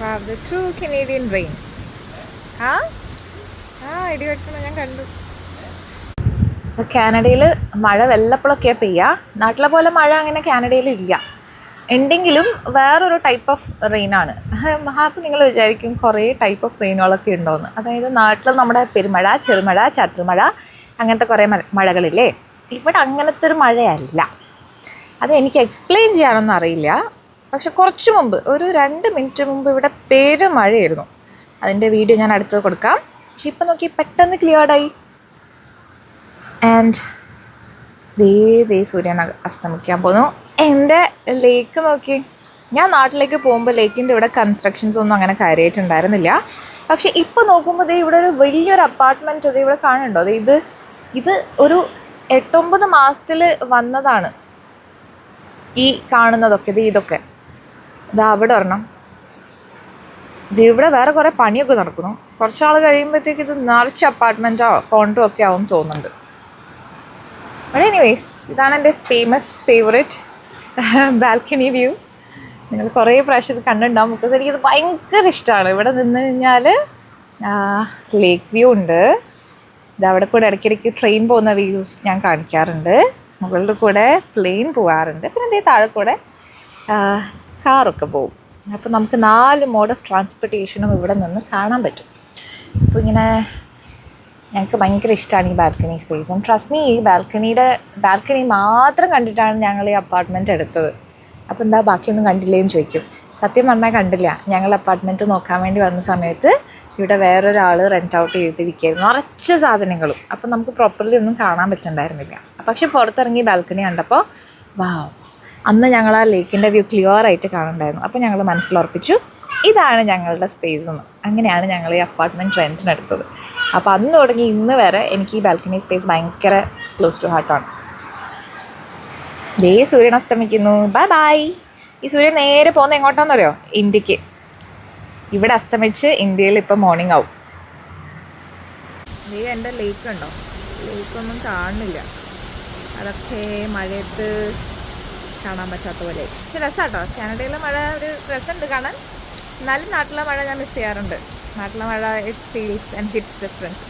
Wow, the true Canadian rain. ആ ഇടി വെട്ടണം ഞാൻ കണ്ടു. കാനഡയിൽ മഴ വല്ലപ്പോഴൊക്കെ പെയ്യുക. നാട്ടിലെ പോലെ മഴ അങ്ങനെ കാനഡയിൽ ഇല്ല. ഉണ്ടെങ്കിലും വേറൊരു ടൈപ്പ് ഓഫ് റെയിനാണ്. അപ്പോൾ നിങ്ങൾ വിചാരിക്കും കുറേ ടൈപ്പ് ഓഫ് റെയിനുകളൊക്കെ ഉണ്ടോയെന്ന്. അതായത് നാട്ടിൽ നമ്മുടെ പെരുമഴ, ചെറുമഴ, ചാറ്റുമഴ അങ്ങനത്തെ കുറേ മഴകളില്ലേ. ഇവിടെ അങ്ങനത്തെ ഒരു മഴയല്ല. അത് എനിക്ക് എക്സ്പ്ലെയിൻ ചെയ്യാനൊന്നും അറിയില്ല. പക്ഷെ കുറച്ച് മുമ്പ് ഒരു 2 മിനിറ്റ് മുമ്പ് ഇവിടെ പെരുമഴയായിരുന്നു. അതിൻ്റെ വീഡിയോ ഞാൻ അടുത്ത് കൊടുക്കാം. പക്ഷെ ഇപ്പം നോക്കി പെട്ടെന്ന് ക്ലിയർഡായി. ആൻഡ് ദേ സൂര്യൻ അസ്തമിക്കാൻ പോകുന്നു. എൻ്റെ ലേക്ക് നോക്കി. ഞാൻ നാട്ടിലേക്ക് പോകുമ്പോൾ ലേക്കിൻ്റെ ഇവിടെ കൺസ്ട്രക്ഷൻസ് ഒന്നും അങ്ങനെ കാര്യമായിട്ടുണ്ടായിരുന്നില്ല. പക്ഷെ ഇപ്പോൾ നോക്കുമ്പോൾ ഇവിടെ ഒരു വലിയൊരു അപ്പാർട്ട്മെൻറ്റ് ഇത് ഇവിടെ കാണുന്നുണ്ടോ? ഇത് ഒരു 8-9 മാസത്തിൽ വന്നതാണ് ഈ കാണുന്നതൊക്കെ. ഇതൊക്കെ അവിടെ ഒരെണ്ണം. ഇവിടെ വേറെ കുറേ പണിയൊക്കെ നടക്കുന്നു. കുറച്ചാൾ കഴിയുമ്പോഴത്തേക്ക് ഇത് നിറച്ച് അപ്പാർട്ട്മെൻറ്റോ കോണ്ടോ ഒക്കെ ആവും തോന്നുന്നുണ്ട്. ബട്ട് എനിവേസ് ഇതാണ് എൻ്റെ ഫേവറേറ്റ് ബാൽക്കണി വ്യൂ. നിങ്ങൾ കുറേ പ്രാവശ്യം ഇത് കണ്ടിട്ടുണ്ടാവും. ബിക്കോസ് എനിക്കിത് ഭയങ്കര ഇഷ്ടമാണ്. ഇവിടെ നിന്ന് കഴിഞ്ഞാൽ ലേക്ക് വ്യൂ ഉണ്ട്. ഇതവിടെ കൂടെ ഇടയ്ക്കിടയ്ക്ക് ട്രെയിൻ പോകുന്ന വ്യൂസ് ഞാൻ കാണിക്കാറുണ്ട്. മുകളിൽ കൂടെ പ്ലെയിൻ പോകാറുണ്ട്. പിന്നെ ഇതേ താഴെ കൂടെ കാറൊക്കെ പോകും. അപ്പോൾ നമുക്ക് 4 മോഡ് ഓഫ് ട്രാൻസ്പോർട്ടേഷനും ഇവിടെ നിന്ന് കാണാൻ പറ്റും. അപ്പോൾ ഇങ്ങനെ ഞങ്ങൾക്ക് ഭയങ്കര ഇഷ്ടമാണ് ഈ balcony space. And trust me, ഈ ബാൽക്കണി മാത്രം കണ്ടിട്ടാണ് ഞങ്ങൾ ഈ അപ്പാർട്ട്മെൻറ്റ് എടുത്തത്. അപ്പോൾ എന്താ ബാക്കിയൊന്നും കണ്ടില്ലേന്ന് ചോദിക്കും. സത്യം പറഞ്ഞാൽ കണ്ടില്ല. ഞങ്ങൾ അപ്പാർട്ട്മെൻറ്റ് നോക്കാൻ വേണ്ടി വന്ന സമയത്ത് ഇവിടെ വേറൊരാൾ റെൻ്റ് ഔട്ട് ചെയ്തിരിക്കുകയായിരുന്നു, നിറച്ച് സാധനങ്ങളും. അപ്പോൾ നമുക്ക് പ്രോപ്പർലി ഒന്നും കാണാൻ പറ്റുന്നുണ്ടായിരുന്നില്ല. പക്ഷെ പുറത്തിറങ്ങി ബാൽക്കണി കണ്ടപ്പോൾ വാവ്, അന്ന് ഞങ്ങൾ ആ ലേക്കിൻ്റെ വ്യൂ ക്ലിയർ ആയിട്ട് കാണുന്നുണ്ടായിരുന്നു. അപ്പോൾ ഞങ്ങൾ മനസ്സിലുറപ്പിച്ചു ഇതാണ് ഞങ്ങളുടെ സ്പേസ് എന്ന്. അങ്ങനെയാണ് ഞങ്ങൾ ഈ അപ്പാർട്ട്മെൻറ്റ് റെൻറ്റിനെടുത്തത്. അപ്പോൾ അന്ന് തുടങ്ങി ഇന്ന് വരെ എനിക്ക് ഈ ബാൽക്കണി സ്പേസ് ഭയങ്കര ക്ലോസ് ടു ഹാർട്ടാണ്. ദേ സൂര്യൻ അസ്തമിക്കുന്നു. ബൈ. ഈ സൂര്യൻ നേരെ പോകുന്നത് എങ്ങോട്ടാണെന്ന് അറിയോ? ഇന്ത്യക്ക്. ഇവിടെ അസ്തമിച്ച് ഇന്ത്യയിൽ ഇപ്പോൾ മോർണിംഗ് ആവും. ദേ എൻ്റെ ലേക്ക് ഉണ്ടോ? ലേക്കൊന്നും കാണുന്നില്ല. അതൊക്കെ മഴയത്ത് കാണാൻ പറ്റാത്ത പോലെ. പക്ഷെ രസമാട്ടോ. കാനഡയിലെ മഴ ഒരു രസമുണ്ട് കാണാൻ. എന്നാലും നാട്ടിലെ മഴ ഞാൻ മിസ് ചെയ്യാറുണ്ട്. നാട്ടിലെ മഴ it feels and hits different.